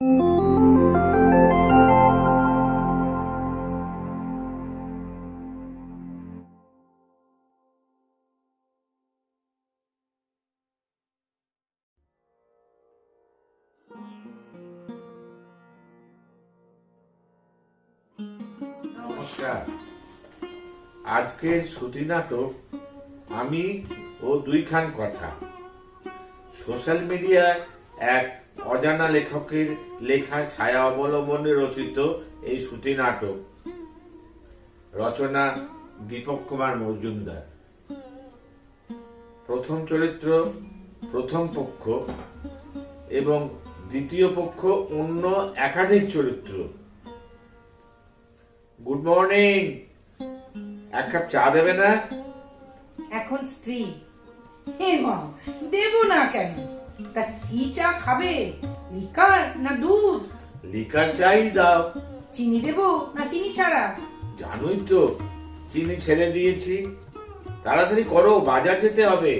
নমস্কার। আজকের শ্রুতি নাটক আমি ও দুইখান কথা। সোশ্যাল মিডিয়ায় এক অজানা লেখকের লেখা ছায়া অবলম্বনে রচিত এই শ্রুতি নাটক। রচনা দীপক কুমার মজুমদার। প্রথম চরিত্র প্রথম পক্ষ এবং দ্বিতীয় পক্ষ অন্য একাধিক চরিত্র। গুড মর্নিং, এক কাপ চা দেবে না? এখন স্ত্রী। হে মা, দেব না কেন? তা কি চা খাবে, লিকার না দুধ? লিকার চাই দাও। চিনি দেব না চিনি ছাড়া? জানোই তো চিনি ছেড়ে দিয়েছি। তাড়াতাড়ি করো, বাজার যেতে হবে।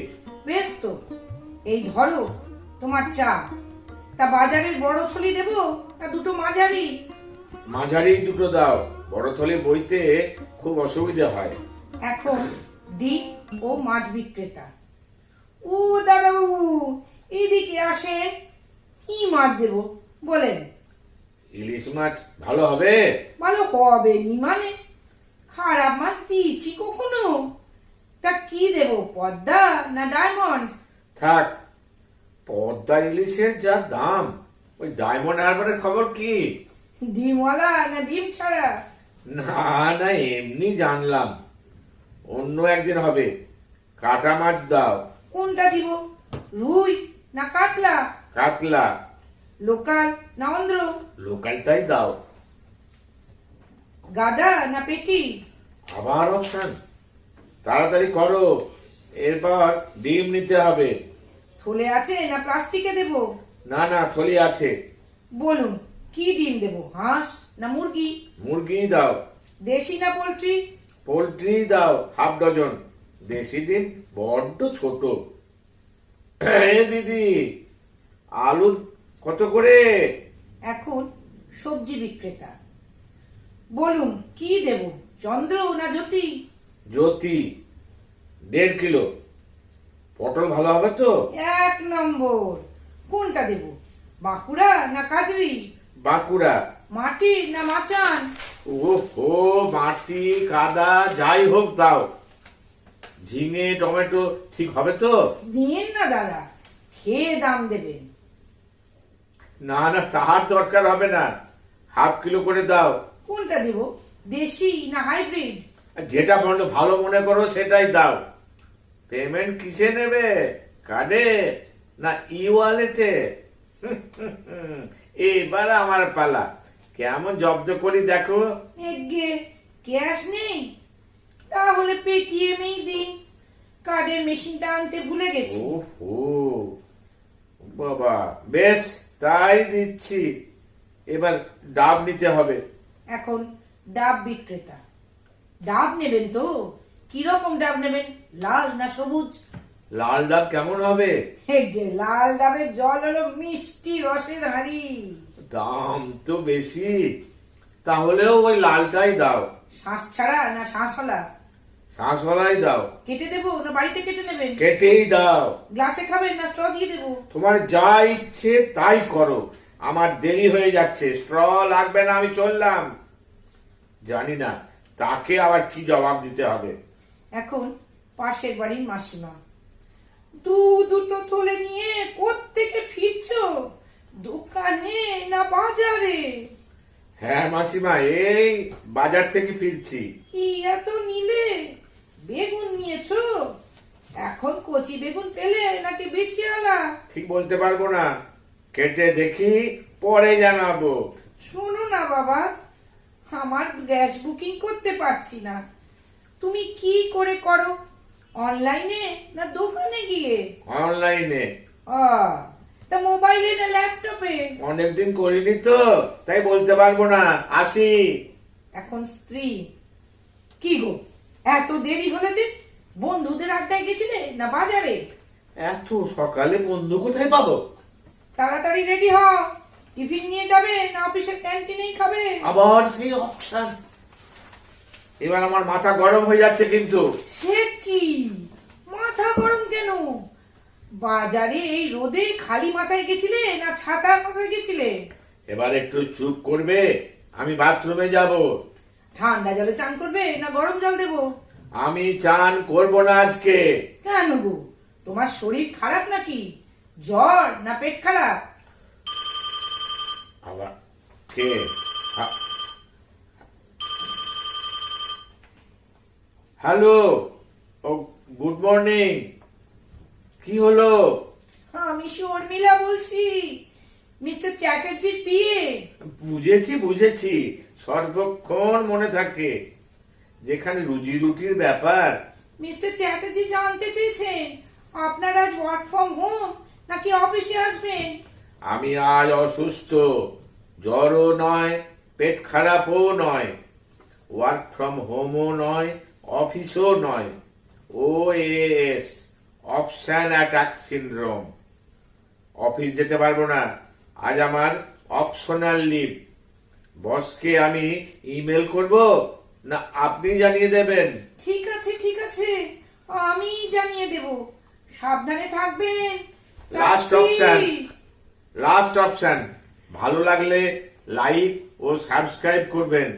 বেশ তো, এই ধরো তোমার চা। তা বাজারের বড় থলি দেব না দুটো মাঝারি? মাঝারি দুটো দাও, বড় থলে বইতে খুব অসুবিধা হয়। এখন ডিম ও মাছ বিক্রেতা। ও দাদাবাবু, এদিকে আসে। কি মাছ দেব বলেন? ইলিশ মাছ ভালো হবে? ভালো হবে নি মানে? খারাপ মাছ দিয়েছি কখনো? তা কি দেব, পদ্মা না ডায়মন্ড? থাক, পদ্মা ইলিশের যা দাম, ওই ডায়মন্ড হারবারের খবর কি? ডিমওয়ালা না ডিম ছাড়া? না না, এমনি জানলাম। অন্য একদিন হবে। কাটা মাছ দাও। কোনটা দিব, রুই না কাতলা? কাতলা। লোকাল না অন্ধ্র? লোকালটাই দাও। গাদা না পেটি? আবার অপশন, তাড়াতাড়ি করো, এরপর ডিম নিতে হবে। থলে আছে না প্লাস্টিকে দেব? না না, থলি আছে। বলুন কি ডিম দেব, হাঁস না মুরগি? মুরগি দাও। দেশি না পোল্ট্রি? পোল্ট্রি দাও, হাফ ডজন। দেশি ডিম বড্ড ছোট। দিদি, আলু কত করে? এখন সবজি বিক্রেতা। বলুন কি দেব, চন্দ্র না জ্যোতি? জ্যোতি, 1.5 কিলো। পটল ভালো হবে তো? 1 নম্বর। কোনটা দেব, বাঁকুড়া না কাজরি? বাঁকুড়া। মাটি না মাচান? ওহো, মাটি কাদা যাই হোক দাও। ঝিঙে টমেটো ঠিক হবে তো? দিন না দাদা, খেয়ে দাম দেবেন। না না, তাহার দরকার হবে না, হাফ কিলো করে দাও। কোনটা দেব, দেশি না হাইব্রিড? যেটা ভালো মনে করো সেটাই দাও। পেমেন্ট কিসে নেবে, কার্ডে না ই ওয়ালেটে? এবার আমার পালা, কেমন জব্দ করি দেখো। এগে ক্যাশ নেই, তাহলে পেটিএমই দিন। কার্ডের মেশিনটা আনতে ভুলে গেছি। ওহো বাবা, বেশ তাই দিচ্ছি। এবার ডাব নিতে হবে। এখন ডাব বিক্রেতা। ডাব নেবেন তো? কিরকম ডাব নেবেন, লাল না সবুজ? লাল ডাব কেমন হবে? হেগে, লাল ডাবের জল হলো মিষ্টি রসের হাঁড়ি। দাম তো বেশি, তাহলেও ওই লালটাই দাও। শ্বাস ছাড়া না শ্বাসওয়ালা? শাঁসওয়ালাই দাও। কেটে দেবো না বাড়িতে কেটে নেবেন? কেটেই দাও। গ্লাসে খাবেন না স্ট্র দিয়ে দেবো? তোমার যা ইচ্ছে তাই করো, আমার দেরি হয়ে যাচ্ছে। স্ট্র লাগবে না, আমি চললাম। জানি না তাকে আবার কি জবাব দিতে হবে। এখন পাশের বাড়ির মাসিমা। দুটো থলে নিয়ে কোত্থেকে ফিরছো, দোকানে না বাজারে? হ্যাঁ মাসিমা, এই বাজার থেকে ফিরছি। কি এত নিলে? বেগুন নিয়েছো? এখন কচি বেগুন পেলে নাকি বেচিয়ালা? ঠিক বলতে পারবো না, কেটে দেখি পরে জানাবো। শোনো না বাবা, আমার গ্যাস বুকিং করতে পারছি না। তুমি কি করে করো, অনলাইনে না দোকানে গিয়ে? অনলাইনে। তা মোবাইলে না ল্যাপটপে? অনেকদিন করিনি তো, তাই বলতে পারবো না। আসি। এখন স্ত্রী। কি গো, এত দেরি হলে যে? বন্ধুদের আড্ডায় গেছিলে না বাজারে? এত সকালে বন্ধু কোথায় পাবো? তাড়াতাড়ি রেডি হও, টিফিন নিয়ে যাবে না অফিসের ক্যান্টিনেই খাবে? আবার সেই অপশন। এবার আমার মাথা গরম হয়ে যাচ্ছে কিন্তু। সে কি, মাথা গরম কেন? বাজারে এই রোদে খালি মাথায় গেছিলে না ছাতার মাথায় গেছিলে? এবার একটু চুপ করবে, আমি বাথরুমে যাব। ঠান্ডা জলে চান করবে না গরম জল দেবো? আমি চান করব না আজকে। কেন গো, তোমার শরীর খারাপ নাকি? জ্বর না পেট খারাপ? আবার কে? হ্যালো, ও গুড মর্নিং। কি হলো? আমি শর্মিলা বলছি, মিস্টার চ্যাটার্জির পিএ। বুঝেছি, সর্বক্ষণ মনে থাকে, যেখানে রুজি রুটির ব্যাপার। মিস্টার চ্যাটার্জি জানতে চেয়েছেন আপনার আজ ওয়ার্ক ফ্রম হোম নাকি অফিসে আসবেন? আমি আজ অসুস্থ, জ্বরও নয়, পেট খারাপও নয়, ওয়ার্ক ফ্রম হোমও নয়, অফিসও নয়, OAS, option attack syndrome. Office যেতে পারবো না, আজ আমার অপশনাল লিভ। বসকে আমি ইমেল করব না আপনি জানিয়ে দেবেন? ঠিক আছে, আমি জানিয়ে দেব। সাবধানে থাকবেন। Last option. ভালো লাগলে লাইক ও সাবস্ক্রাইব করবেন,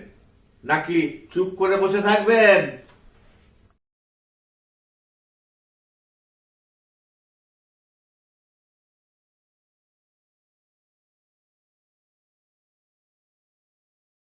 নাকি চুপ করে বসে থাকবেন?